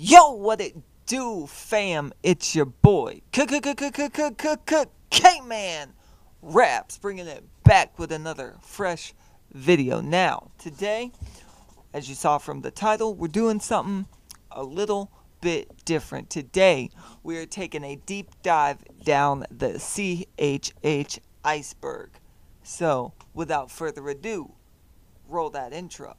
Yo, what it do, fam? It's your boy, K-Man Raps, bringing it back with another fresh video. Now, today, as you saw from the title, we're doing something a little bit different. Today, we are taking a deep dive down the CHH iceberg. So, without further ado, roll that intro.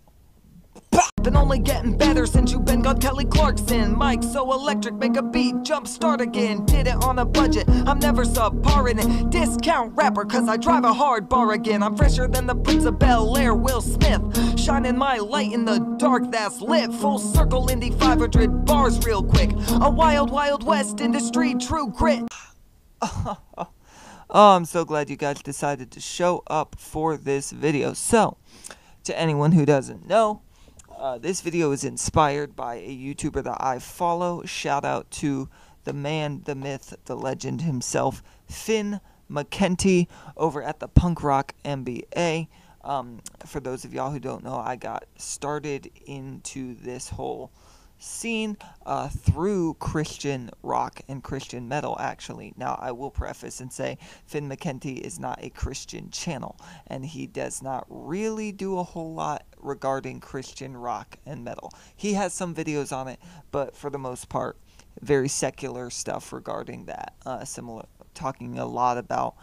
Been only getting better since you been got Kelly Clarkson. Mike so electric, make a beat, jump start again. Did it on a budget, I'm never subpar in it. Discount rapper, cause I drive a hard bar again. I'm fresher than the Prince of Bel-Air, Will Smith. Shining my light in the dark that's lit. Full circle indie 500 bars real quick. A wild, wild west industry, true grit. Oh, I'm so glad you guys decided to show up for this video. So, to anyone who doesn't know, this video is inspired by a YouTuber that I follow. Shout out to the man, the myth, the legend himself, Finn McKenty, over at the Punk Rock MBA. For those of y'all who don't know, I got started into this whole scene through Christian rock and Christian metal, actually. Now, I will preface and say Finn McKenty is not a Christian channel, and he does not really do a whole lot regarding Christian rock and metal. He has some videos on it, but for the most part, very secular stuff regarding that. Similar, talking a lot about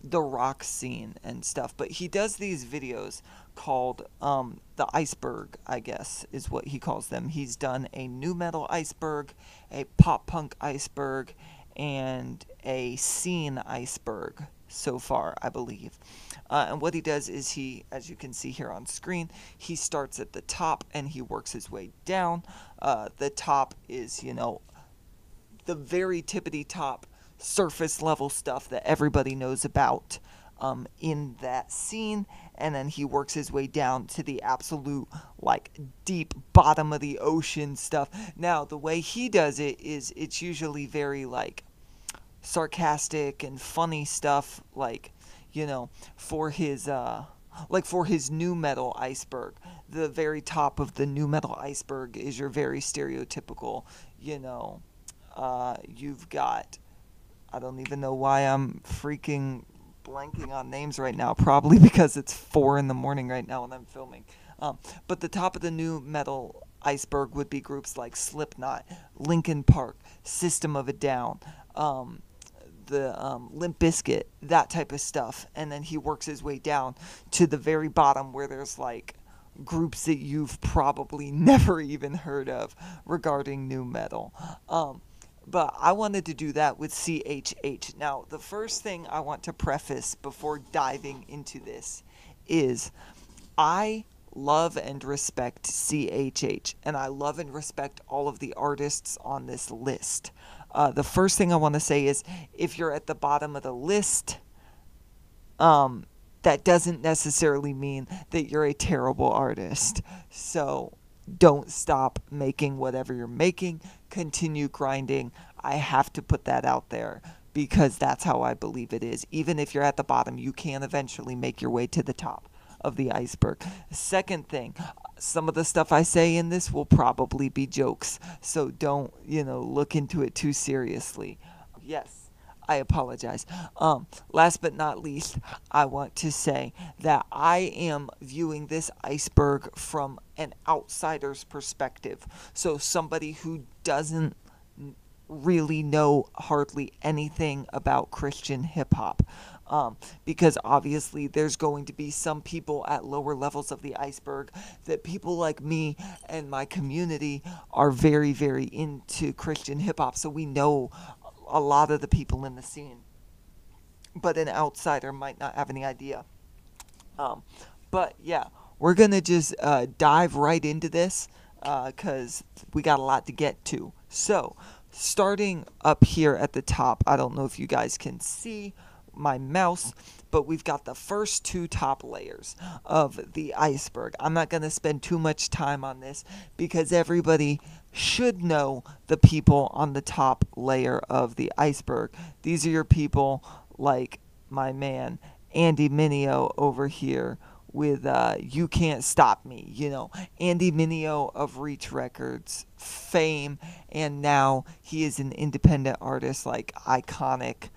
the rock scene and stuff. But he does these videos called the iceberg, I guess is what he calls them. He's done a nu metal iceberg, a pop punk iceberg, and a scene iceberg so far, I believe. And what he does is he, as you can see here on screen, he starts at the top and he works his way down. The top is, you know, the very tippity top surface level stuff that everybody knows about in that scene, and then he works his way down to the absolute, like, deep bottom of the ocean stuff. Now, the way he does it is it's usually very, like, sarcastic and funny stuff, like, you know, for his nu metal iceberg. The very top of the nu metal iceberg is your very stereotypical, you know, you've got, I don't even know why I'm freaking blanking on names right now. Probably because it's 4 in the morning right now when I'm filming. But the top of the nu metal iceberg would be groups like Slipknot, Linkin Park, System of a Down, the Limp Bizkit, that type of stuff. And then he works his way down to the very bottom where there's like groups that you've probably never even heard of regarding nu metal. But I wanted to do that with CHH. Now, the first thing I want to preface before diving into this is I love and respect CHH, and I love and respect all of the artists on this list. The first thing I want to say is if you're at the bottom of the list, that doesn't necessarily mean that you're a terrible artist. So don't stop making whatever you're making. Continue grinding. I have to put that out there because that's how I believe it is. Even if you're at the bottom, you can eventually make your way to the top of the iceberg. Second thing, some of the stuff I say in this will probably be jokes, so don't, you know, look into it too seriously. Yes, I apologize. Last but not least, I want to say that I am viewing this iceberg from an outsider's perspective. So somebody who doesn't really know hardly anything about Christian hip-hop. Because obviously there's going to be some people at lower levels of the iceberg that people like me and my community are very, very into Christian hip-hop. So we know a lot of the people in the scene, but an outsider might not have any idea. But yeah, we're gonna just dive right into this because we got a lot to get to. So starting up here at the top, I don't know if you guys can see my mouse, but we've got the first 2 top layers of the iceberg. I'm not going to spend too much time on this because everybody should know the people on the top layer of the iceberg. These are your people like my man Andy Mineo over here with You Can't Stop Me, you know, Andy Mineo of Reach Records fame, and now he is an independent artist, like iconic.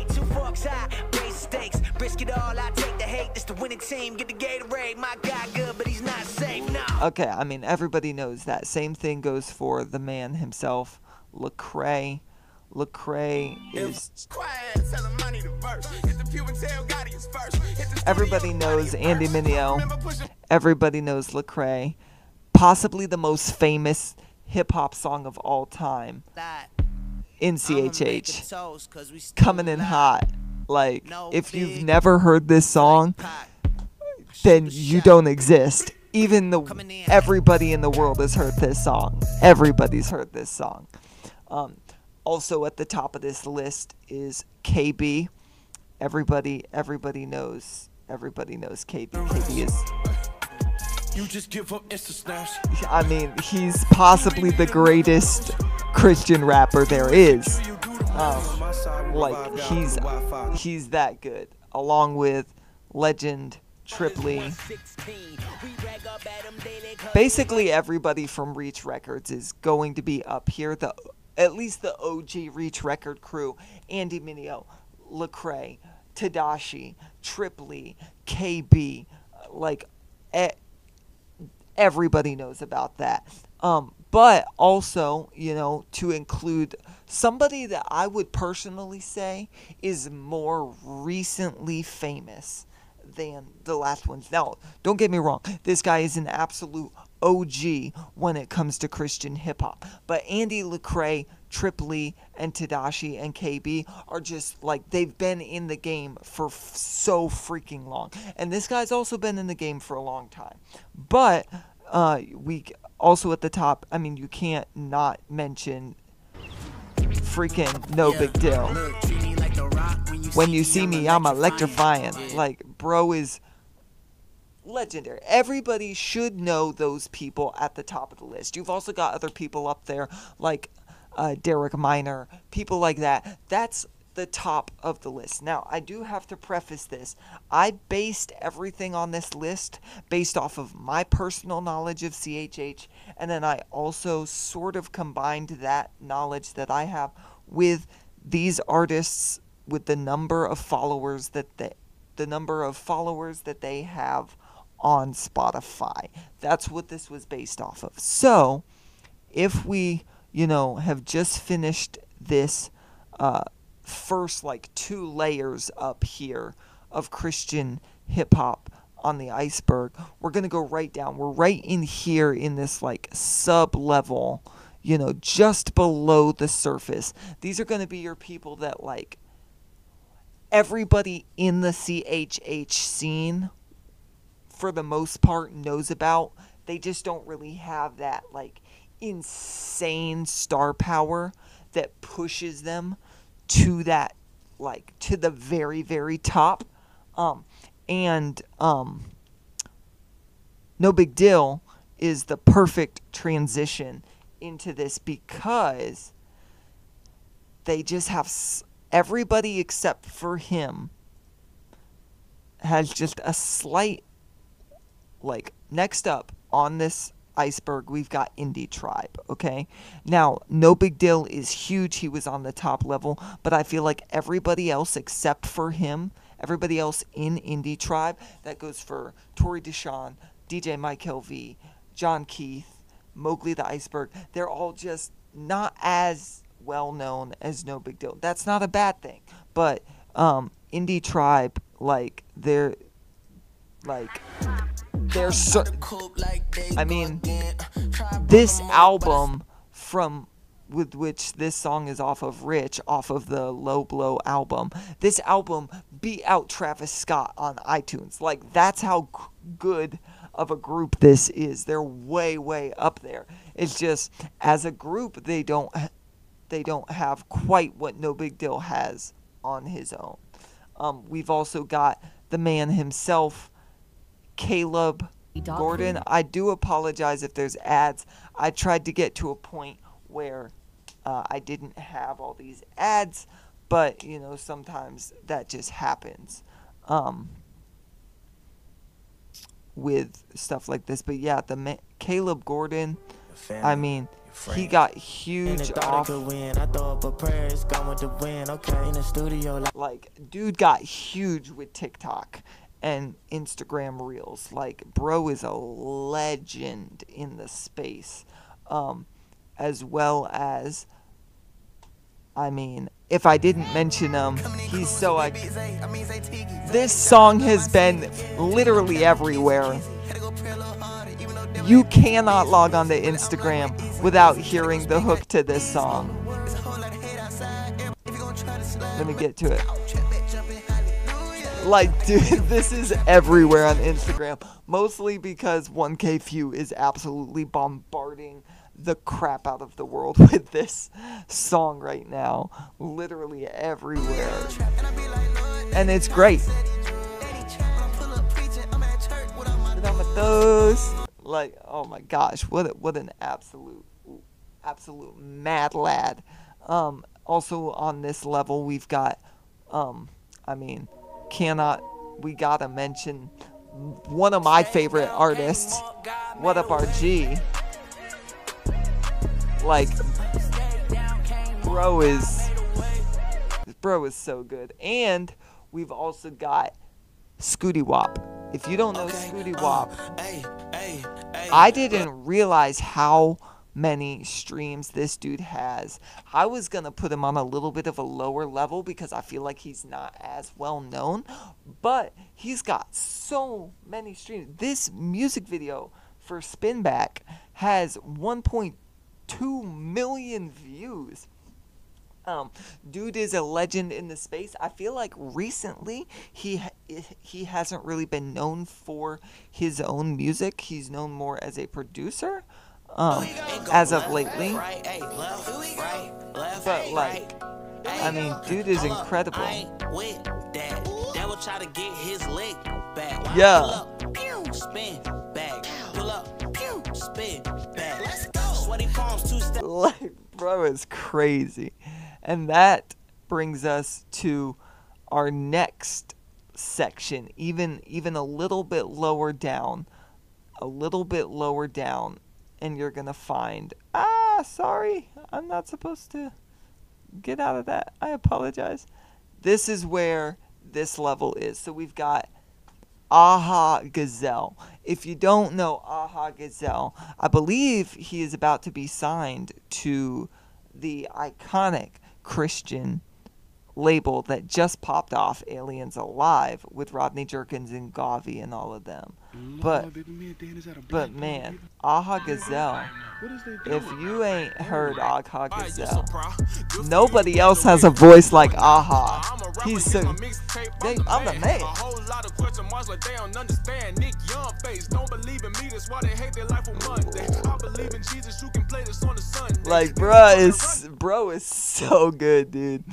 Two forks high, raise stakes, risk it all, I take the hate, this the winning team, get the Gatorade, my guy good, but he's not safe, no. Okay, I mean, everybody knows that. Same thing goes for the man himself, Lecrae. Lecrae is... Everybody knows Andy Mineo. Everybody knows Lecrae. Possibly the most famous hip-hop song of all time. In CHH. Coming in hot. Like, if you've never heard this song, then you don't exist. Even everybody in the world has heard this song. Everybody's heard this song. Also at the top of this list is KB. Everybody knows KB. KB is... You just give up Insta snaps. I mean, he's possibly the greatest Christian rapper there is. Like, he's that good. Along with legend Triple. Basically, everybody from Reach Records is going to be up here. At least the OG Reach Record crew: Andy Mineo, Lecrae, Tedashii, Triple, KB. Like, everybody knows about that. But also, you know, to include somebody that I would personally say is more recently famous than the last ones. Now, don't get me wrong. This guy is an absolute OG when it comes to Christian hip-hop. But Andy, Lecrae, Triple, and Tedashii and KB are just, like, they've been in the game for so freaking long. And this guy's also been in the game for a long time. But we also at the top, I mean, you can't not mention freaking No Big Deal. When you see me, I'm electrifying. Like, bro is legendary. Everybody should know those people at the top of the list. You've also got other people up there like Derek Minor, people like that. That's the top of the list. Now, I do have to preface this. I based everything on this list based off of my personal knowledge of CHH, and then I also sort of combined that knowledge that I have with these artists, with the number of followers that they have on Spotify. That's what this was based off of. So, if we, you know, have just finished this first, like, 2 layers up here of Christian hip-hop on the iceberg, we're going to go right down. We're right in here in this, like, sub-level, you know, just below the surface. These are going to be your people that, like, everybody in the CHH scene, for the most part, knows about. They just don't really have that, like, insane star power that pushes them to that, like, to the very, very top. No Big Deal is the perfect transition into this, because they just have everybody except for him has just a slight, like, next up on this iceberg, we've got Indie Tribe, okay? Now, No Big Deal is huge. He was on the top level, but I feel like everybody else except for him, everybody else in Indie Tribe, that goes for Tory Deshawn, DJ Mike LV, John Keith, Mowgli the Iceberg, they're all just not as well known as No Big Deal. That's not a bad thing, but Indie Tribe, like, they're so, I mean, this album with which this song is off of, Rich, off of the Low Blow album, this album beat out Travis Scott on iTunes. Like, that's how good of a group this is. They're way, way up there. It's just, as a group, they don't have quite what No Big Deal has on his own. We've also got the man himself, Caleb Gordon. I do apologize if there's ads. I tried to get to a point where I didn't have all these ads, but, you know, sometimes that just happens. with stuff like this. But yeah, Caleb Gordon, I mean, he got huge off. Like, dude got huge with TikTok and Instagram Reels. Like, bro is a legend in the space. As well as, I mean, if I didn't mention him, he's so like, this song has been literally everywhere. You cannot log on to Instagram without hearing the hook to this song. Let me get to it. Like, dude, this is everywhere on Instagram. Mostly because 1K is absolutely bombarding the crap out of the world with this song right now. Literally everywhere. And it's great. Those, like, oh my gosh, what an absolute mad lad. Also on this level we've got, I mean, we gotta mention one of my favorite artists, What Up RG. Like, bro is so good. And we've also got Scooty Wop. If you don't know Scooty Wop, I didn't realize how many streams this dude has. I was gonna put him on a little bit of a lower level because I feel like he's not as well known, but he's got so many streams. This music video for Spin Back has 1.2 million views. Dude is a legend in the space. I feel like recently he hasn't really been known for his own music. He's known more as a producer, as of lately. But like, I mean, dude is incredible. Yeah. Like, bro is crazy. And that brings us to our next section, even a little bit lower down, and you're gonna find, sorry, I'm not supposed to get out of that. I apologize. This is where this level is. So we've got Aha Gazelle. If you don't know Aha Gazelle, I believe he is about to be signed to the iconic Christian label that just popped off, Aliens Alive, with Rodney Jerkins and Gavi and all of them. But man, Aha Gazelle, if you ain't heard Aha Gazelle, nobody else has a voice like Aha. He's so, I'm the man. Like, bro is so good, dude.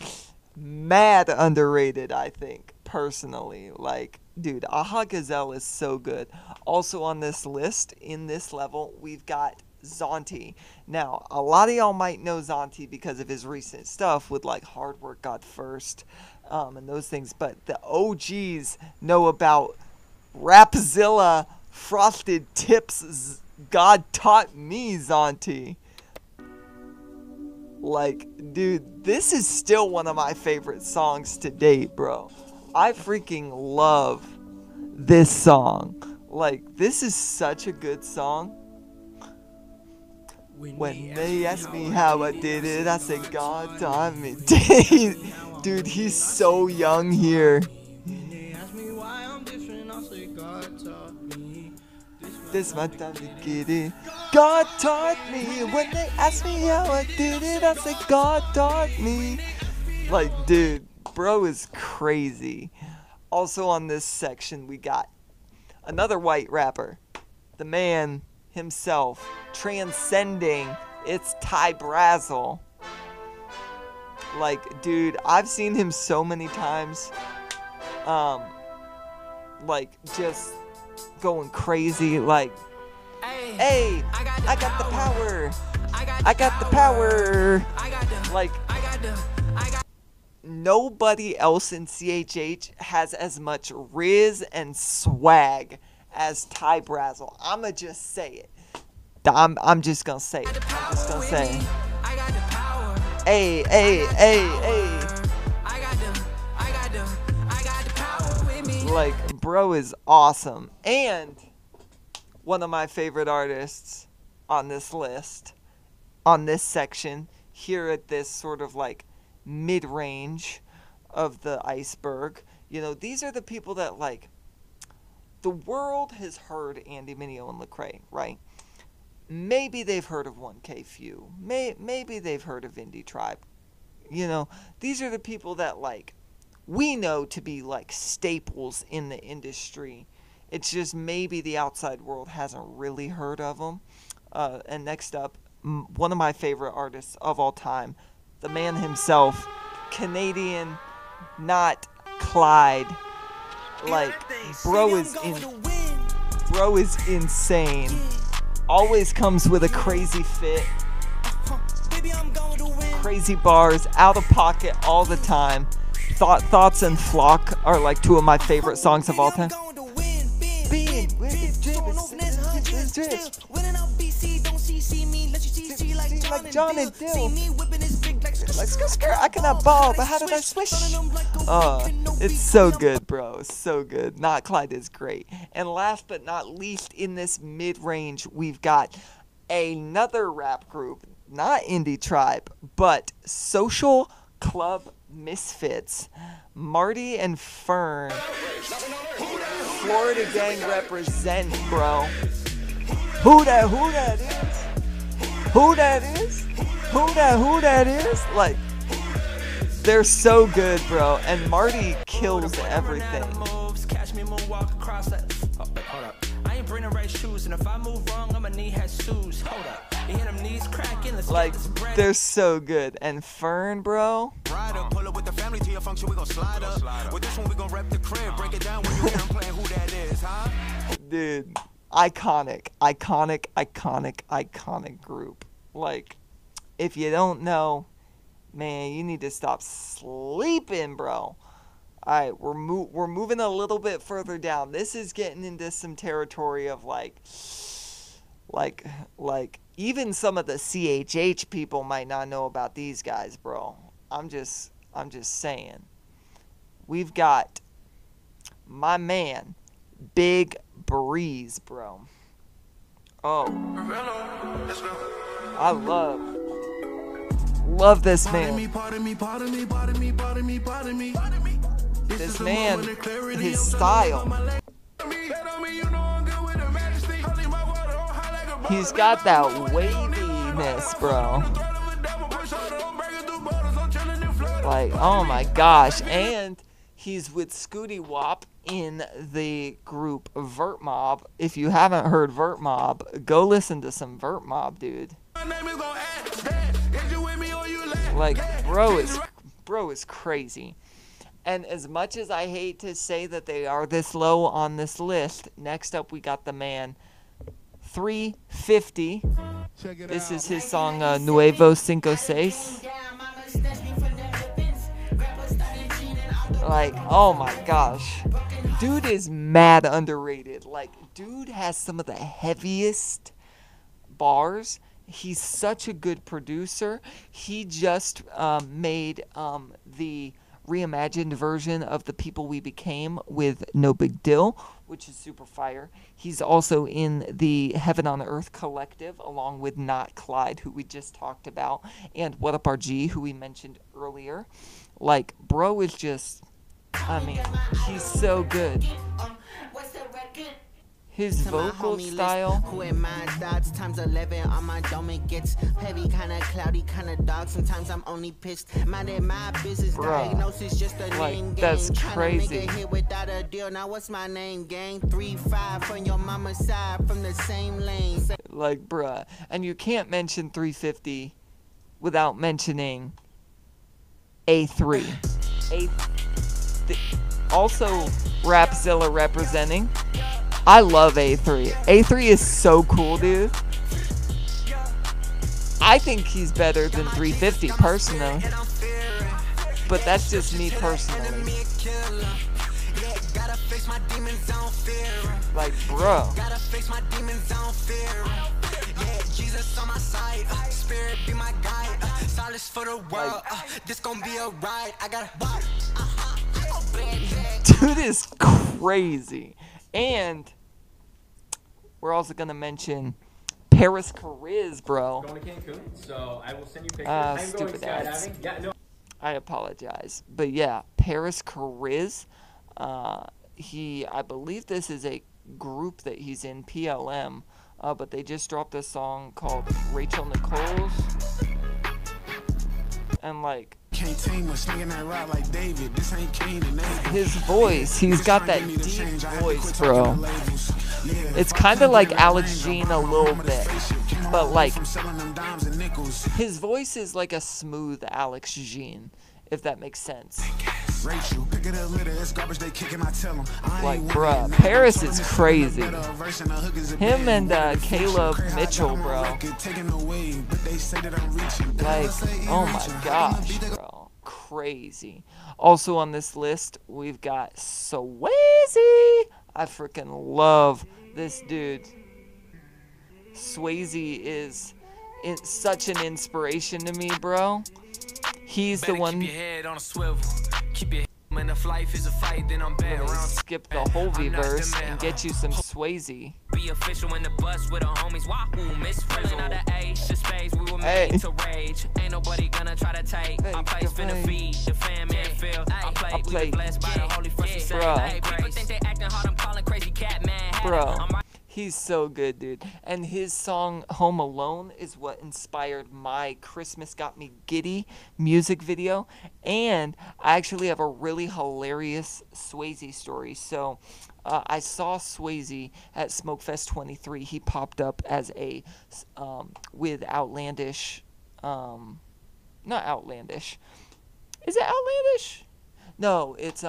Mad underrated, I think, personally. Like, dude, Aha Gazelle is so good. Also on this list, in this level, we've got Zonti. Now, a lot of y'all might know Zonti because of his recent stuff with, like, Hard Work God First, and those things. But the OGs know about Rapzilla, Frosted Tips, God Taught Me Zonti. Like, dude, this is still one of my favorite songs to date, bro. I freaking love this song. Like, this is such a good song. When they ask me how I did it, I say, God taught me. Dude, he's so young here. This my time to get it. God taught me. When they ask me how I did it, I say God taught me. Like, dude, bro is crazy. Also on this section, we got another white rapper. The man himself, transcending. It's Ty Brazzle. Like, dude, I've seen him so many times. Like, just going crazy, like, hey, I got the power, I got the power. Like, nobody else in CHH has as much riz and swag as Ty Brazzle. I'ma just say it. I'm just gonna say it. I'm just gonna say it. Hey, hey, hey, hey. Like, bro is awesome. And one of my favorite artists on this list, on this section, here at this sort of like mid-range of the iceberg. You know, these are the people that, like, the world has heard Andy Mineo and Lecrae, right? Maybe they've heard of 1K Phew. Maybe they've heard of Indie Tribe. You know, these are the people that, like, we know to be, like, staples in the industry. It's just maybe the outside world hasn't really heard of them. And next up, one of my favorite artists of all time, the man himself, Canadian, not Clyde. Like, bro is insane. Always comes with a crazy fit, crazy bars, out of pocket all the time. Thoughts and Flock are like two of my favorite songs of all time. Being with the drip, like John and Dill. Like skirt, I cannot ball, but how did I swish? It's so good, bro. So good. Not Clyde is great. And last but not least, in this mid-range, we've got another rap group, not Indie Tribe, but Social Club Misfits. Marty and Fern. Florida gang represent, bro. Who that is? Who that is? Who that is? Like, they're so good, bro. And Marty kills everything. Like, they're so good. And Fern, bro. Dude, iconic group. Like, if you don't know, man, you need to stop sleeping, bro. Alright, we're moving a little bit further down. This is getting into some territory of like even some of the CHH people might not know about these guys, bro. I'm just saying. We've got my man, Big Breeze, bro. Oh, I love this man. This man, his style. He's got that waviness, bro. Like, oh my gosh. And he's with Scooty Wop in the group Vert Mob. If you haven't heard Vert Mob, go listen to some Vert Mob, dude. Like, bro is crazy. And as much as I hate to say that they are this low on this list, next up we got the man 350. This is his song Nuevo Cinco Seis. Like, oh my gosh. Dude is mad underrated. Like, dude has some of the heaviest bars. He's such a good producer. He just made the reimagined version of The People We Became with No Big Deal, which is super fire. He's also in the Heaven on Earth collective, along with Not Clyde, who we just talked about, and What Up RG, who we mentioned earlier. Like, bro is just, I mean, he's so good. His vocal style. Who am I? Thoughts times 11 on my dome. It gets heavy, kinda cloudy, kinda dark. Sometimes I'm only pissed. My business diagnosis, just a name game. That's crazy. Make a hit without a deal. Now what's my name, gang? 3-5 from your mama's side, from the same lane. Like, bruh. And you can't mention 350 without mentioning A3. Also, Rapzilla representing. I love A3. A3 is so cool, dude. I think he's better than 350 personally. But that's just me personally. my demons, I don't fear. Like, bro. Gotta face my demons, I don't fear. Yeah, Jesus on my side. Spirit be my guide. Solace for the world. This gon' be a ride. I got Dude is crazy. And we're also gonna mention Paris Chariz, bro. Going to Cancun, so I will send you pictures. I'm going Stupid ads. skydiving. Yeah, no. I apologize, but yeah, Paris Chariz. I believe this is a group that he's in, PLM. But they just dropped a song called Rachel Nichols, and like his voice, he's got that deep voice, bro. It's kind of like Alex Jean a little bit, but like his voice is like a smooth Alex Jean, if that makes sense. Like, bruh, Paris is crazy. Him and Caleb Mitchell, bro. Like, oh my gosh, bro. Crazy. Also on this list, we've got Swayze. I freaking love this dude. Swayze is such an inspiration to me, bro. He's the one. Keep your head on a swivel. Keep your man, if life is a fight, then I'm bad around. Skip the whole verse and get you some Swayze. Be official in the bus with the homies. Wahoo, Miss Frizzle. Out of age to space, we were made to rage. Ain't nobody gonna try to take our place. Finna feed the fam and feel. I play, we blessed by the Holy First. People think they acting hard, I'm calling crazy cat man. Bro. He's so good, dude. And his song Home Alone is what inspired my Christmas Got Me Giddy music video. And I actually have a really hilarious Swayze story. So I saw Swayze at Smokefest 23. He popped up as a, with Outlandish, not Outlandish. Is it Outlandish? No, it's,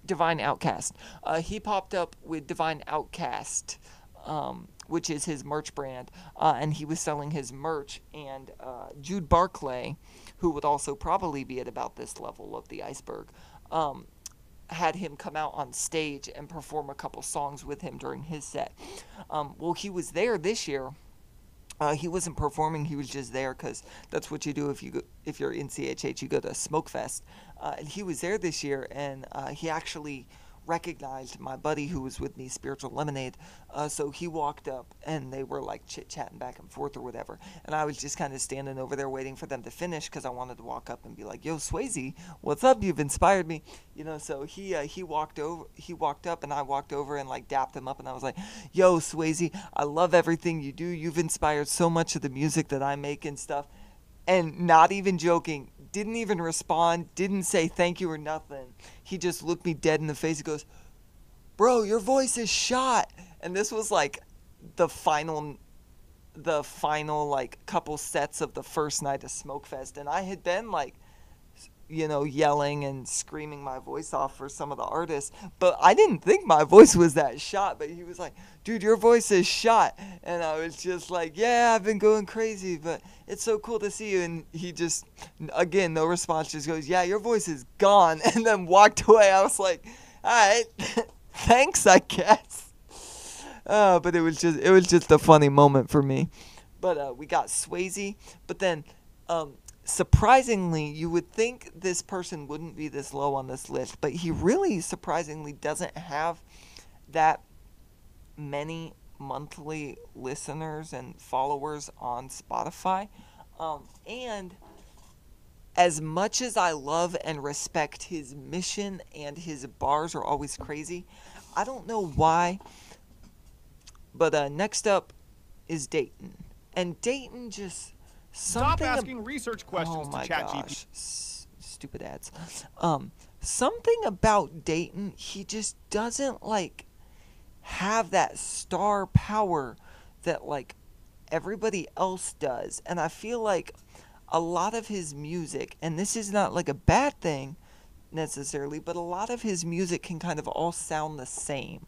Divine Outcast. He popped up with Divine Outcast, which is his merch brand, and he was selling his merch, and Jude Barclay, who would also probably be at about this level of the iceberg, had him come out on stage and perform a couple songs with him during his set. Well, he was there this year. He wasn't performing, he was just there because that's what you do if you're in CHH, you go to Smokefest. And he was there this year, and he actually recognized my buddy who was with me, Spiritual Lemonade. So he walked up, and they were like chit-chatting back and forth or whatever. And I was just kind of standing over there waiting for them to finish because I wanted to walk up and be like, "Yo, Swayze, what's up? You've inspired me." You know, so he walked up, and I walked over and like dapped him up, and I was like, "Yo, Swayze, I love everything you do. You've inspired so much of the music that I make and stuff." And not even joking, didn't even respond, didn't say thank you or nothing. He just looked me dead in the face. He goes, "Bro, your voice is shot." And this was like the final like couple sets of the first night of Smokefest. And I had been like, you know, yelling and screaming my voice off for some of the artists, but I didn't think my voice was that shot. But he was like, "Dude, your voice is shot." And I was just like, "Yeah, I've been going crazy, but it's so cool to see you." And he just, again, no response, just goes, "Yeah, your voice is gone," and then walked away. I was like, "All right, thanks, I guess." But it was just a funny moment for me. But we got Swayze, but then surprisingly, you would think this person wouldn't be this low on this list, but he really surprisingly doesn't have that many monthly listeners and followers on Spotify. And as much as I love and respect his mission and his bars are always crazy, I don't know why, but next up is Dayton. And Dayton just... Stop asking research questions to ChatGPT. Stupid ads. Something about Dayton, he just doesn't like have that star power that like everybody else does. And I feel like a lot of his music, and this is not like a bad thing necessarily, but a lot of his music can kind of all sound the same.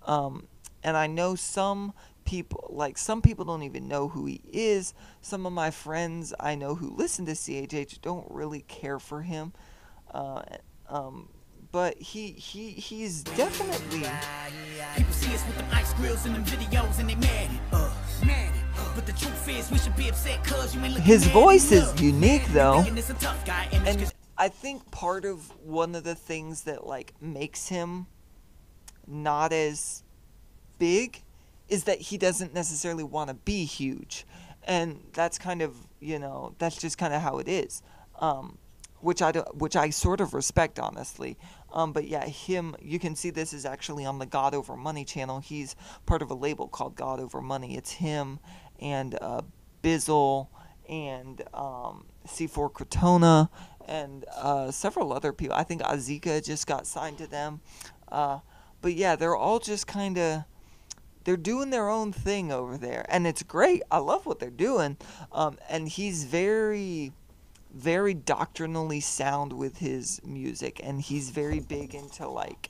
And I know some people don't even know who he is. Some of my friends I know who listen to CHH don't really care for him. but he's definitely. People see us with them ice grills and them videos and they mad at us. But the truth is we should be upset cause you ain't looking. His voice is unique though. And I think part of one of the things that like makes him not as big is that he doesn't necessarily want to be huge. And that's kind of, you know, that's just kind of how it is. Which I sort of respect, honestly. But yeah, you can see this is actually on the God Over Money channel. He's part of a label called God Over Money. It's him and Bizzle and C4 Cortona and several other people. I think Azika just got signed to them. But yeah, they're all just kind of, they're doing their own thing over there. And it's great. I love what they're doing. And he's very doctrinally sound with his music, and he's very big into like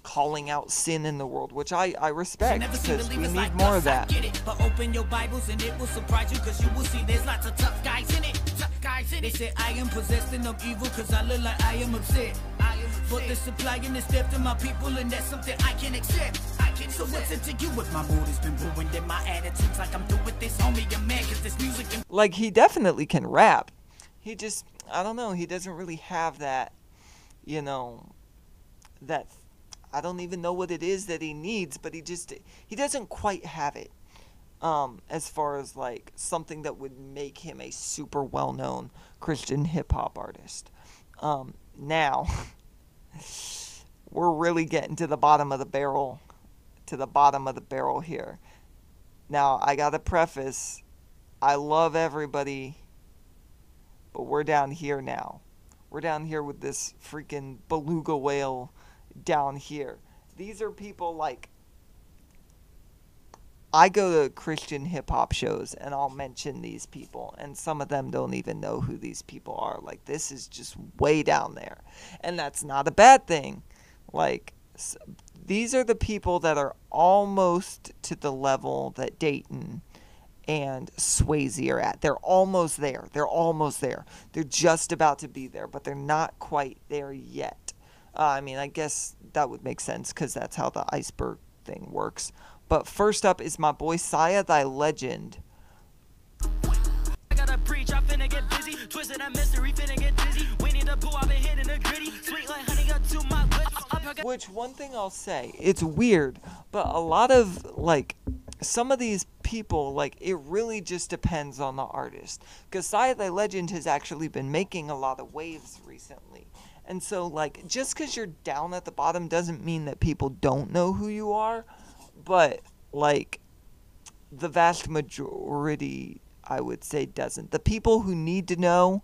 calling out sin in the world, which I respect, because we need more of that. But open your Bibles and it will surprise you, because you will see there's lots of tough guys in it. They say I am possessed and of evil because I look like I am upset. But the supply and the depth of my people, and that's something I can accept. So what's it to you if my mood has been ruined and my attitude's like I'm through with this, homie, you're mad because this music can... Like, he definitely can rap. He just, I don't know, he doesn't really have that, you know, that, I don't even know what it is that he needs, but he doesn't quite have it, as far as, like, something that would make him a super well-known Christian hip-hop artist. Now, we're really getting to the bottom of the barrel, here. Now, I gotta preface, I love everybody, but we're down here now. We're down here with this freaking beluga whale down here. These are people like... I go to Christian hip-hop shows, and I'll mention these people, and some of them don't even know who these people are. Like, this is just way down there. And that's not a bad thing. Like, these are the people that are almost to the level that Dayton and Swayze are at. They're almost there. They're just about to be there, but they're not quite there yet. I mean, I guess that would make sense because that's how the iceberg thing works. But first up is my boy Saya Thy Legend. I gotta preach, I'm finna get busy. Twisted that mystery, finna get dizzy. We need to pull out and hit in the gritty. Sweet like honey up to my lips. Which, one thing I'll say, it's weird, but a lot of, like, some of these people, like, it really just depends on the artist. Because Saya Thy Legend has actually been making a lot of waves recently. And so, like, just because you're down at the bottom doesn't mean that people don't know who you are. But, like, the vast majority, I would say, doesn't. The people who need to know.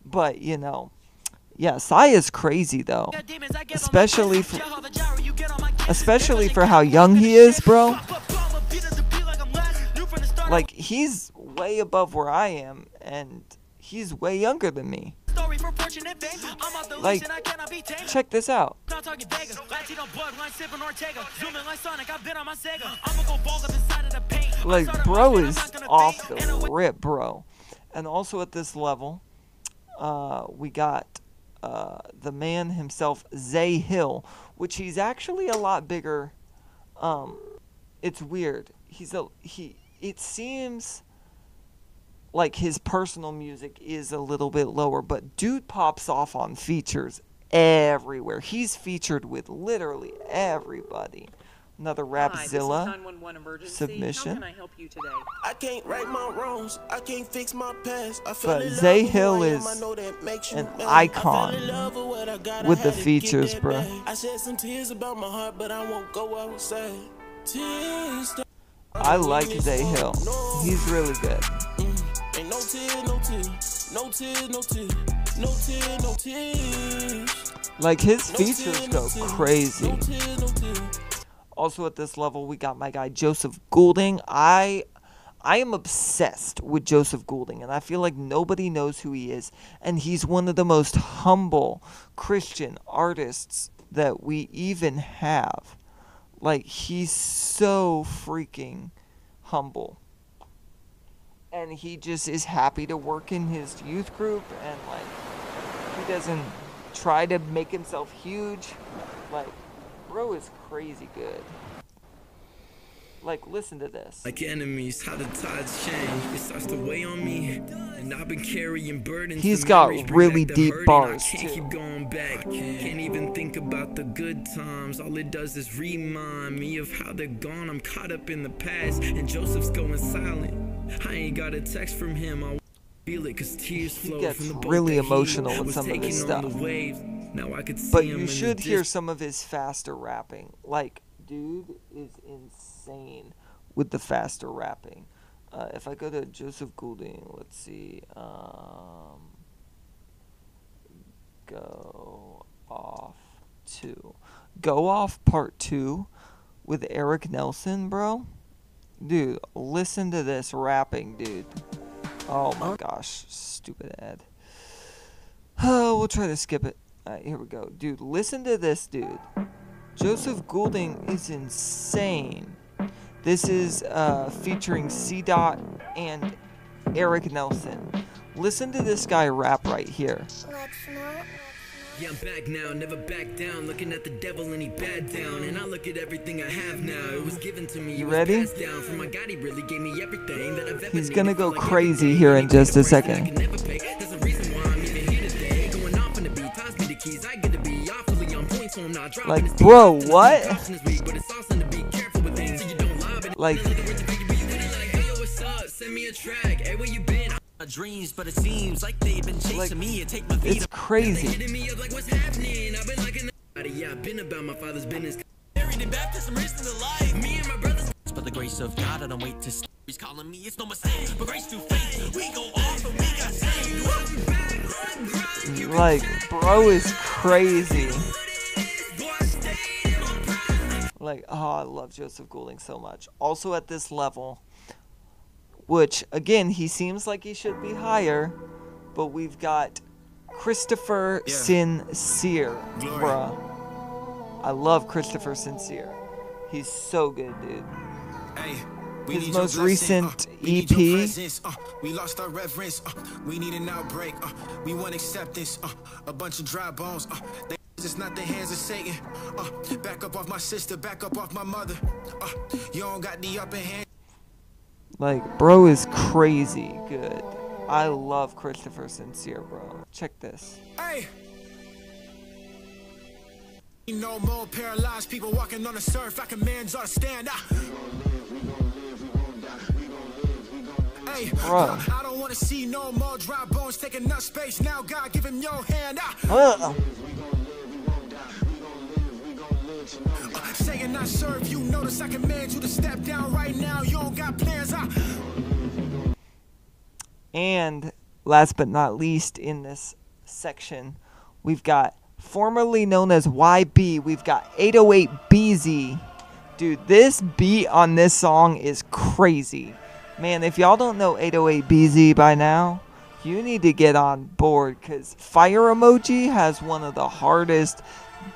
But, you know, yeah, Saya's crazy, though. Especially for how young he is, bro. Like, he's way above where I am, and he's way younger than me. Like, check this out. Like, bro is off the rip, bro. And also at this level, we got the man himself, Zay Hill, which he's actually a lot bigger. It's weird. It seems like his personal music is a little bit lower, but dude pops off on features everywhere. He's featured with literally everybody. Another Rapzilla submission. How can I help you today? I can't right my wrongs. I can't fix my past. But Zay Hill is an icon with the features, bro. I shed some tears about my heart, but I won't go outside. I like Zay Hill. He's really good. Ain't no tears, no tears, no tears, no tears, no tears. Like, his features go crazy. Also at this level, we got my guy Joseph Goulding. I am obsessed with Joseph Goulding, and I feel like nobody knows who he is. And he's one of the most humble Christian artists that we even have. Like, he's so freaking humble. And he just is happy to work in his youth group, and, like, he doesn't try to make himself huge. Like, bro is crazy good. Like, listen to this. Like enemies, how the tides change. It starts to weigh on me, and I've been carrying burdens. He's got really deep bars too. I can't keep going back. Can't even think about the good times. All it does is remind me of how they're gone. I'm caught up in the past, and Joseph's going silent. I ain't got a text from him. I feel it 'cause tears flow from the boat. Really emotional with some of his stuff. Now I could see but you should hear some of his faster rapping. Like, dude is insane with the faster rapping. If I go to Joseph Goulding, let's see. Go Off 2. Go Off Part 2 with Eric Nelson, bro. Dude, listen to this rapping, dude. Oh my gosh, stupid ad. We'll try to skip it. Alright, here we go. Dude, listen to this, dude. Joseph Goulding is insane. This is featuring C-Dot and Eric Nelson. Listen to this guy rap right here. Yeah, I'm back now, never back down. Looking at the devil and he bad down. And I look at everything I have now. It was given to me. You ready? Down. From my God, he really gave me everything that I've ever He's gonna go crazy here in just a second. Like, bro, what? Like, dreams, but it seems like they've been chasing me and take my feet. It's crazy. Yeah, I've been about my father's business. Buried in baptism, risen to life. Me and my brothers. But the grace of God, I don't wait to stay. He's calling me, it's no mistake. But grace through faith, we go off and we got saved. Like, bro is crazy. Like, oh, I love Joseph Goulding so much. Also at this level, which, again, he seems like he should be higher, but we've got Christopher Sincere, bruh. I love Christopher Sincere. He's so good, dude. His most recent EP. We lost our reverence. We need an outbreak. We want acceptance. A bunch of dry bones. It's not the hands of Satan. Back up off my sister. Back up off my mother. You don't got the upper hand. Like, bro is crazy good. I love Christopher Sincere, bro. Check this. Hey. No more paralyzed people walking on the surf. I command y'all to stand up. Hey, bro. I don't want to see no more dry bones taking up space. Now, God, give him your hand out. Saying I serve you, notice I command you to step down right now. You don't got plans. And last but not least in this section, we've got formerly known as YB. We've got 808BZ. Dude, this beat on this song is crazy. Man, if y'all don't know 808BZ by now, you need to get on board, because Fire Emoji has one of the hardest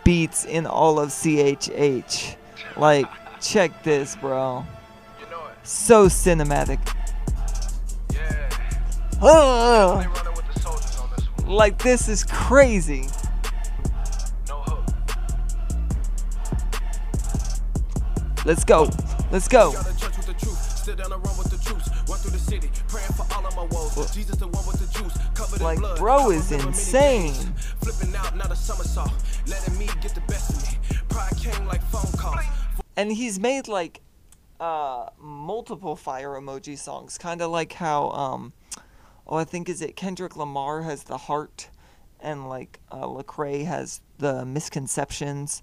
beats in all of CHH. Like, check this, bro. So cinematic. Like, this is crazy. Let's go. Let's go. Like, bro is insane. And he's made like multiple Fire Emoji songs, kind of like how I think is it Kendrick Lamar has The Heart, and like Lecrae has The Misconceptions.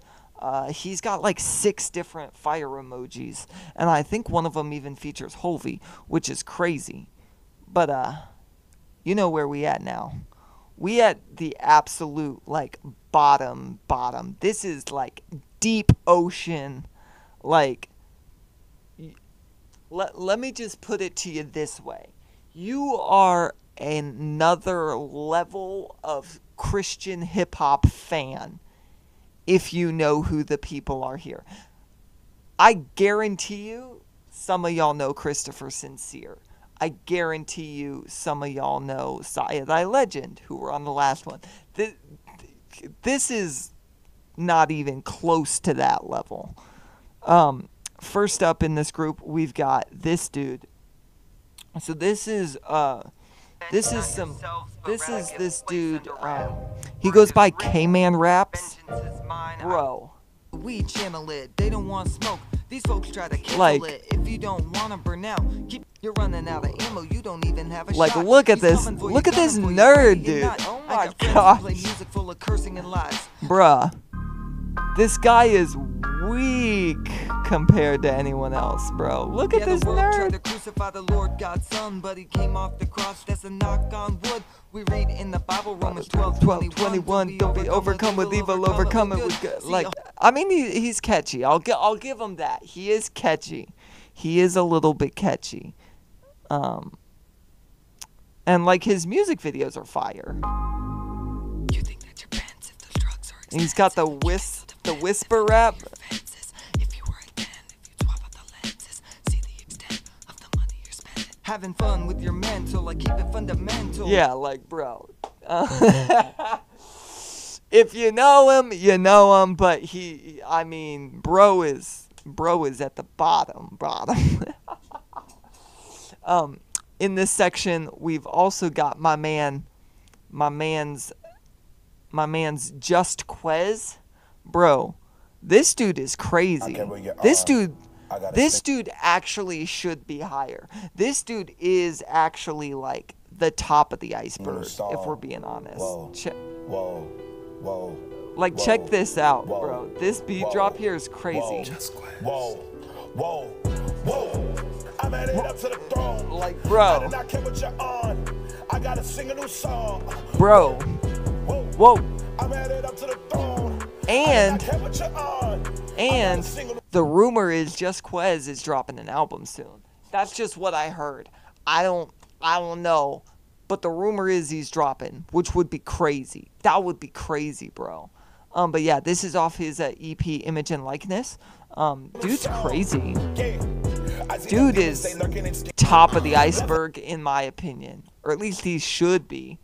He's got like 6 different Fire Emojis, and I think one of them even features Hovey, which is crazy. But you know where we at now. We at the absolute like bottom. This is like deep ocean. Like, let me just put it to you this way. You are another level of Christian hip-hop fan if you know who the people are here. I guarantee you some of y'all know Christopher Sincere. I guarantee you some of y'all know Saya Thy Legend, who were on the last one. this is not even close to that level. First up in this group, we've got this dude. So this is this dude. He goes by K-Man Raps. Bro. We channel it. They don't want smoke. These folks try to cancel it. If you don't want to burn out, you're running out of ammo. You don't even have a like, shot. look at this. Look at this nerd, dude. Oh my gosh. Music full of cursing and lies. Bruh. This guy is weak compared to anyone else, bro. Look at this nerd. Tried to crucify the Lord God's son, but he came off the cross. That's a knock on wood. We read in the Bible, Romans 12:21. Don't be overcome with evil, overcome it with good. Like, I mean, he's catchy. I'll give him that. He is catchy. He is a little bit catchy. And like his music videos are fire. You think that your pants if the drugs are and he's got the whisper rap. Having fun with your mental, I keep it fundamental. Yeah, like, bro. If you know him, you know him. But I mean, bro is at the bottom. In this section, we've also got my man's Just Quez. Bro, this dude is crazy. This dude actually should be higher. This dude is actually like the top of the iceberg, if we're being honest. Like, check this out, bro. This beat drop here is crazy. I'm at it up to the throne. Like, bro. I care what you're on. I gotta sing a new song. Bro. Whoa. I'm at it up to the throne. And the rumor is Just Quez is dropping an album soon. That's just what I heard. I don't know, but the rumor is he's dropping, which would be crazy. That would be crazy, bro. But yeah, this is off his EP Image and Likeness. Dude's crazy. Dude is top of the iceberg in my opinion, or at least he should be.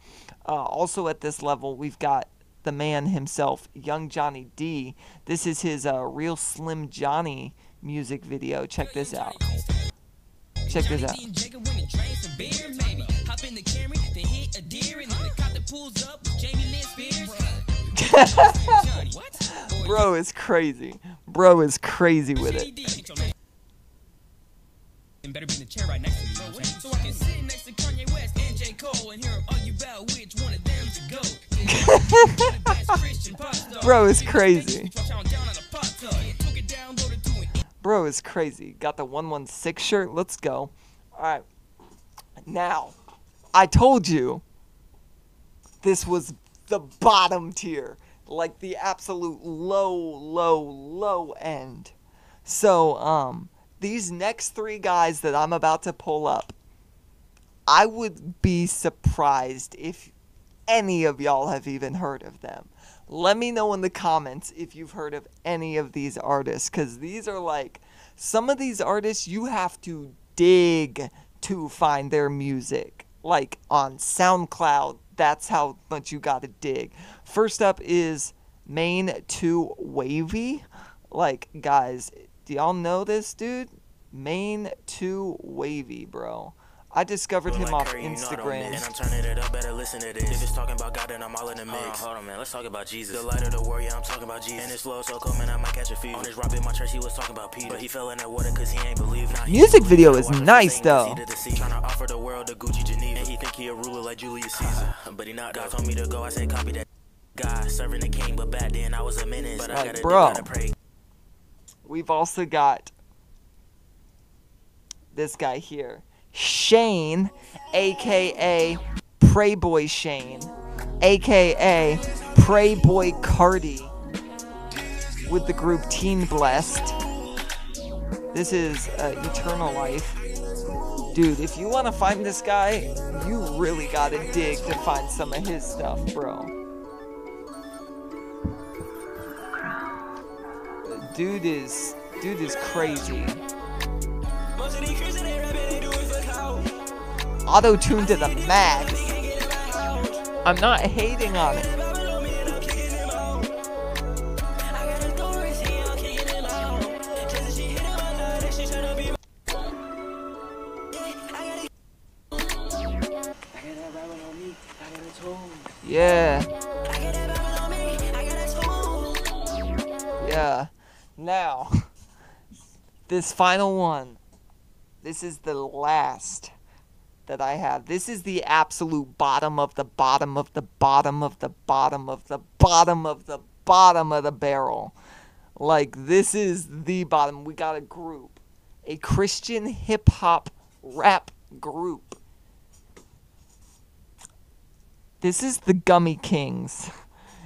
Also at this level, we've got the man himself, Young Johnny D. This is his Real Slim Johnny music video. Check this out. Check this out. Bro is crazy. Bro is crazy with it. Better be in the chair right next to me, so I can sit next to Kanye West and J. Cole and hear argue about which one of them to go. Bro is crazy. Bro is crazy. Got the 116 shirt. Let's go. Alright. Now, I told you this was the bottom tier. Like the absolute low end. So, these next three guys that I'm about to pull up, I would be surprised if any of y'all have even heard of them. Let me know in the comments if you've heard of any of these artists, because these are like, some of these artists you have to dig to find their music. Like on SoundCloud, that's how much you gotta dig. First up is Main 2 Wavy. Like, guys, do y'all know this dude? Main 2 Wavy, bro. I discovered him off Instagram. And I'm turning it up, better listen to this. If it's talking about God, then I'm all in the mix. Hold on, man, let's talk about Jesus. The light of the warrior, I'm talking about Jesus. And his flow so cold, man, I might catch a fever. On his rock in my church, he was talking about Peter. But he fell in that water cause he ain't believe. Music video is nice, though. Trying to offer the world the Gucci Geneva. And he think he a ruler like Julius Caesar. But he not. God told me to go, I said copy that. God serving the king, but back then I was a menace. But I gotta pray. We've also got this guy here, Shane, aka Prayboy Shane, aka Prayboy Cardi, with the group Teen Blessed. This is Eternal Life. Dude, if you want to find this guy, you really gotta dig to find some of his stuff, bro. Dude is crazy. Auto-tuned to the max. I'm not hating on it. Yeah. Yeah. Now, this final one. This is the last that I have. This is the absolute bottom of the bottom of the bottom of the bottom of the bottom of the bottom of the barrel. Like, this is the bottom. We got a group. A Christian hip-hop rap group. This is the Gummy Kings.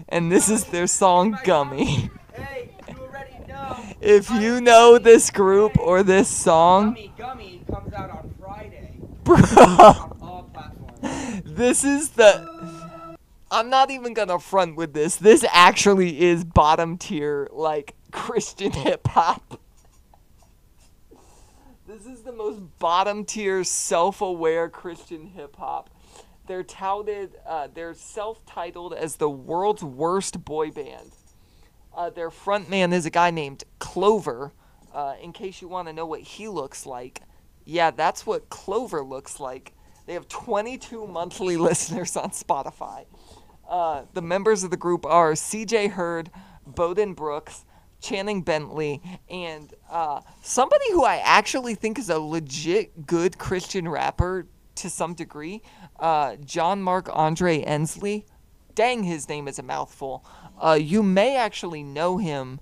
And this is their song, Gummy. Hey, you already know. If you know this group or this song... Gummy comes out on Friday. Bro. On all platforms. This is the... I'm not even gonna front with this. This actually is bottom tier, like, Christian hip-hop. This is the most bottom tier, self-aware Christian hip-hop. They're touted, they're self-titled as the world's worst boy band. Their frontman is a guy named Clover. In case you want to know what he looks like, yeah, that's what Clover looks like. They have 22 monthly listeners on Spotify. The members of the group are CJ Hurd, Bowden Brooks, Channing Bentley, and somebody who I actually think is a legit good Christian rapper to some degree, John Mark Andre Ensley. Dang, his name is a mouthful. You may actually know him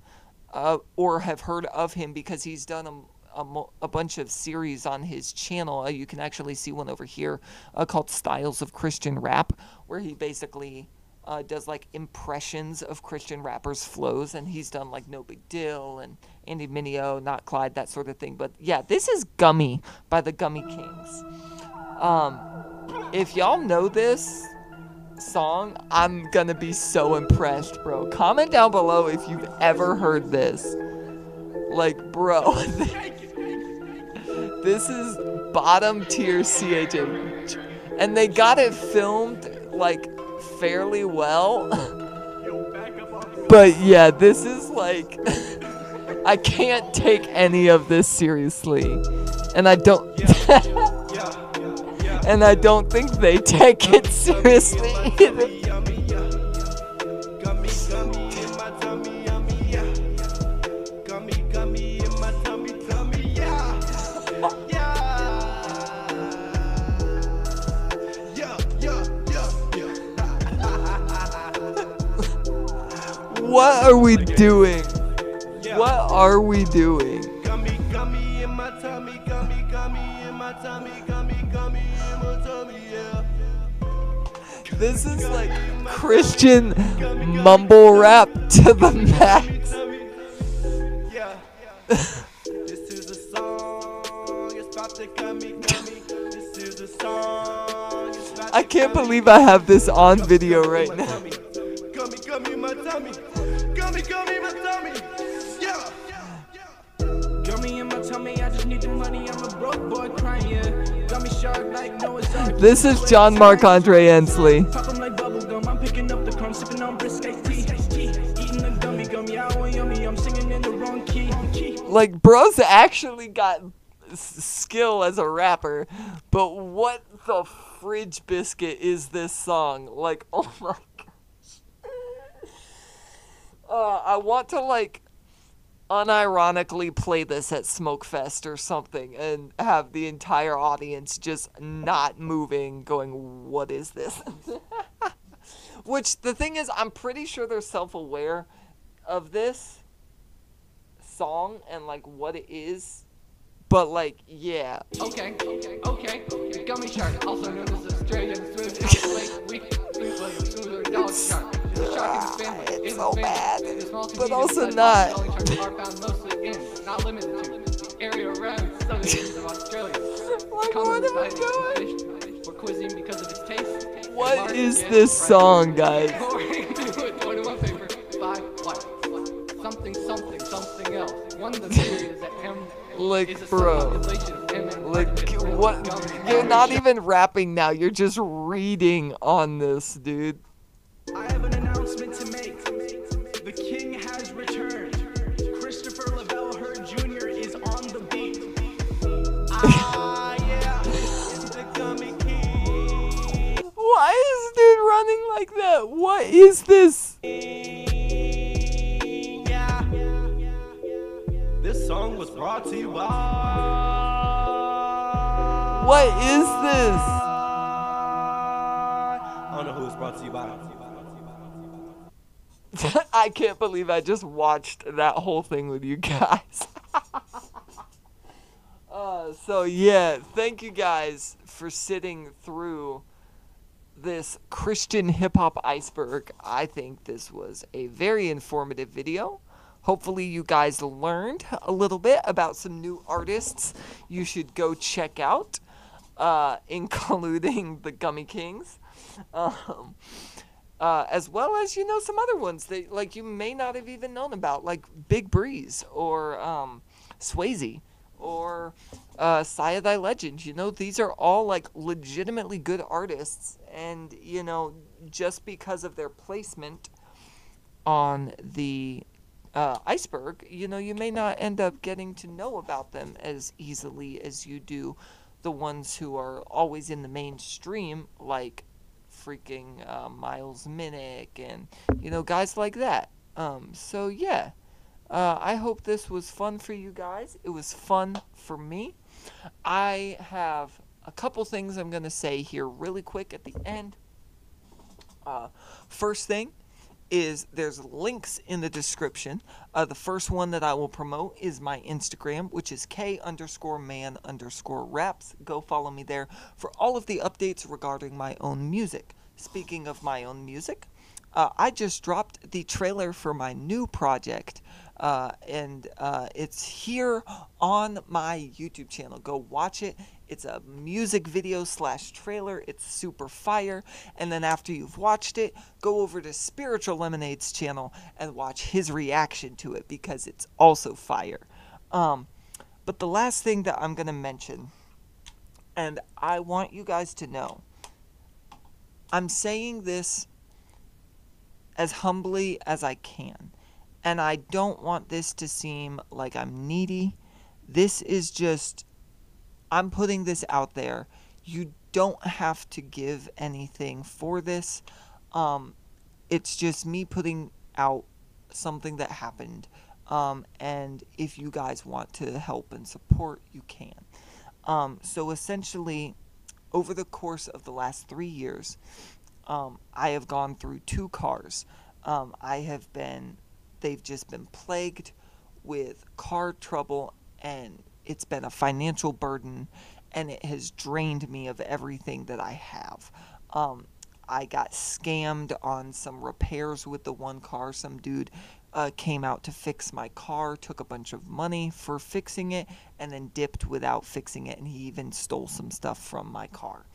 or have heard of him because he's done a bunch of series on his channel. You can actually see one over here called Styles of Christian Rap, where he basically does like impressions of Christian rappers' flows, and he's done like No Big Deal and Andy Mineo, Not Clyde, that sort of thing. But yeah, this is Gummy by the Gummy Kings. If y'all know this song, I'm gonna be so impressed, bro. Comment down below if you've ever heard this. Like, bro, this is bottom tier CHA, and they got it filmed like fairly well. But yeah, this is like I can't take any of this seriously, and I don't and I don't think they take it seriously either. What are we doing? What are we doing? This is like Christian mumble rap to the max. I can't believe I have this on video right now. Gummy in my tummy. Gummy in my tummy. Yeah. Gummy in my tummy. I just need the money. I'm a broke boy crying. Yeah. Gummy shark like Noah's Ark. This is John Mark Andre Ensley. Pop 'em like bubble gum. I'm picking up the crumbs, sipping on Brisket tea. Eating the gummy. Oh, yummy. I'm singing in the wrong key. Like, bro's actually got skill as a rapper, but what the fridge biscuit is this song? Like, oh my god. I want to, like, unironically play this at Smokefest or something and have the entire audience just not moving, going, what is this? Which, the thing is, I'm pretty sure they're self-aware of this song and, like, what it is. But, like, yeah. Okay. The gummy shark, also known as Australian smooth dog shark. The shark in the family. It's so bad, but also not. Sharks are found mostly in, not limited to, the area around southern seas of Australia. Like, what am I doing? For cuisine because of its taste. What is this song, guys? Something else. One of the theories that M like, bro, like, what? You're not even rapping now. You're just reading on this, dude. I have an announcement to make. The king has returned. Christopher Lavelle Hurd Jr. is on the beat. Yeah, it's the Gummy King. Why is running like that? What is this? This song was brought to you by... What is this? I don't know who it's brought to you by. I can't believe I just watched that whole thing with you guys. So yeah, thank you guys for sitting through this Christian hip-hop iceberg. I think this was a very informative video. Hopefully you guys learned a little bit about some new artists you should go check out, including the Gummy Kings. As well as, you know, some other ones that, like, you may not have even known about, like Big Breeze or Swayze or Saya Thy Legend. You know, these are all, like, legitimately good artists, and, you know, just because of their placement on the iceberg, you know, you may not end up getting to know about them as easily as you do the ones who are always in the mainstream, like freaking Miles Minnick and, you know, guys like that. So yeah, I hope this was fun for you guys. It was fun for me. I have a couple things I'm gonna say here really quick at the end. First thing is there's links in the description. The first one that I will promote is my Instagram, which is K_man_raps. Go follow me there for all of the updates regarding my own music. Speaking of my own music, I just dropped the trailer for my new project, and it's here on my YouTube channel. Go watch it. It's a music video / trailer. It's super fire. And then after you've watched it, go over to Spiritual Lemonade's channel and watch his reaction to it, because it's also fire. But the last thing that I'm going to mention, and I want you guys to know, I'm saying this as humbly as I can, and I don't want this to seem like I'm needy. This is just, I'm putting this out there. You don't have to give anything for this. It's just me putting out something that happened. And if you guys want to help and support, you can. So essentially, over the course of the last 3 years, I have gone through 2 cars. They've just been plagued with car trouble, and it's been a financial burden, and it has drained me of everything that I have. I got scammed on some repairs with the one car. Some dude came out to fix my car, took a bunch of money for fixing it, and then dipped without fixing it, and he even stole some stuff from my car.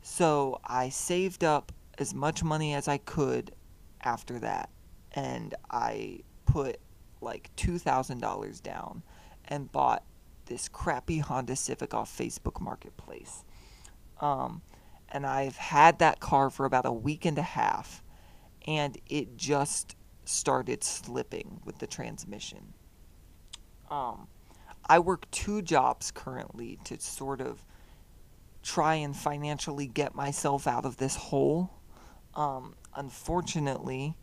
So I saved up as much money as I could after that, and I put like $2,000 down and bought this crappy Honda Civic off Facebook Marketplace. And I've had that car for about a week and a half, and it just started slipping with the transmission. I work 2 jobs currently to sort of try and financially get myself out of this hole. Unfortunately,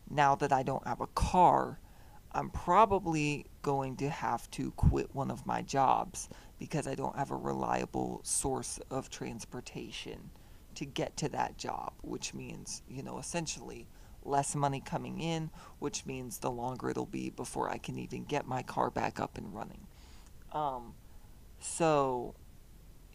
now that I don't have a car, I'm probably going to have to quit one of my jobs because I don't have a reliable source of transportation to get to that job, which means, you know, essentially less money coming in, which means the longer it'll be before I can even get my car back up and running. So,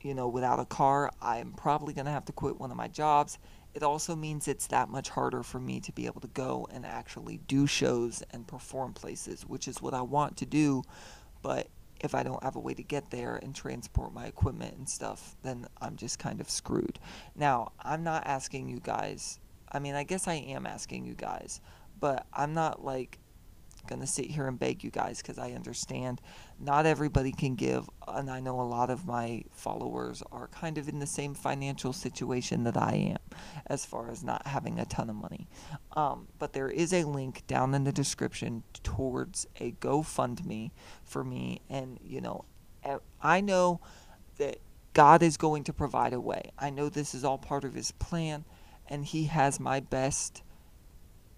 you know, without a car, I'm probably going to have to quit one of my jobs. It also means it's that much harder for me to be able to go and actually do shows and perform places, which is what I want to do. But if I don't have a way to get there and transport my equipment and stuff, then I'm just kind of screwed. Now, I'm not asking you guys, I mean, I guess I am asking you guys, but I'm not like going to sit here and beg you guys, because I understand not everybody can give, and I know a lot of my followers are kind of in the same financial situation that I am, as far as not having a ton of money. But there is a link down in the description towards a GoFundMe for me, and, you know, I know that God is going to provide a way. I know this is all part of his plan, and he has my best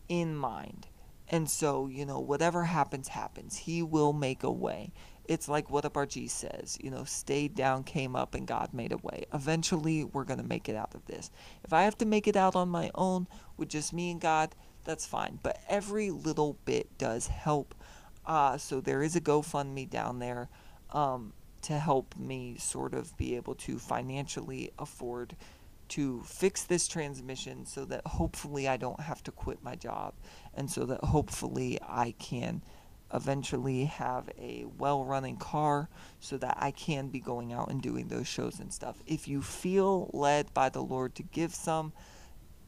in mind. And so, you know, whatever happens, happens. He will make a way. It's like what Abarji says, you know, stayed down, came up, and God made a way. Eventually, we're going to make it out of this. If I have to make it out on my own with just me and God, that's fine. But every little bit does help. So there is a GoFundMe down there to help me sort of be able to financially afford to fix this transmission so that hopefully I don't have to quit my job, and so that hopefully I can eventually have a well-running car so that I can be going out and doing those shows and stuff. If you feel led by the Lord to give some,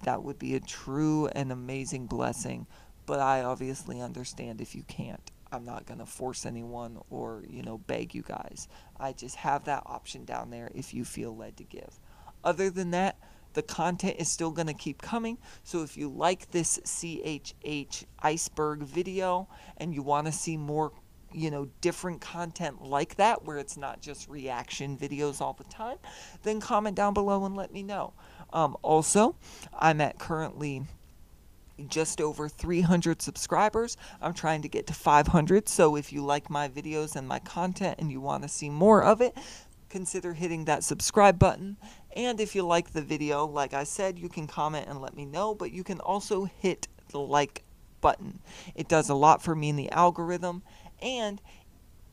that would be a true and amazing blessing, but I obviously understand if you can't. I'm not going to force anyone or, you know, beg you guys. I just have that option down there if you feel led to give. Other than that, the content is still going to keep coming. So if you like this CHH iceberg video and you want to see more, you know, different content like that where it's not just reaction videos all the time, then comment down below and let me know. Also, I'm at currently just over 300 subscribers. I'm trying to get to 500. So if you like my videos and my content and you want to see more of it, consider hitting that subscribe button. And if you like the video, like I said, you can comment and let me know, but you can also hit the like button. It does a lot for me in the algorithm. And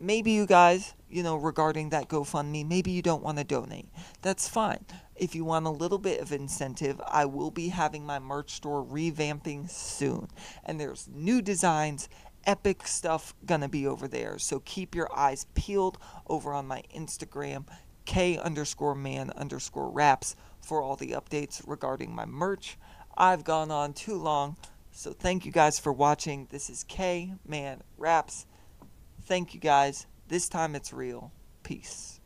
maybe you guys, you know, regarding that GoFundMe, maybe you don't want to donate. That's fine. If you want a little bit of incentive, I will be having my merch store revamping soon. And there's new designs, epic stuff gonna be over there. So keep your eyes peeled over on my Instagram, K_man_raps, for all the updates regarding my merch. I've gone on too long, so thank you guys for watching. This is K Man Raps. Thank you guys. This time it's real. Peace.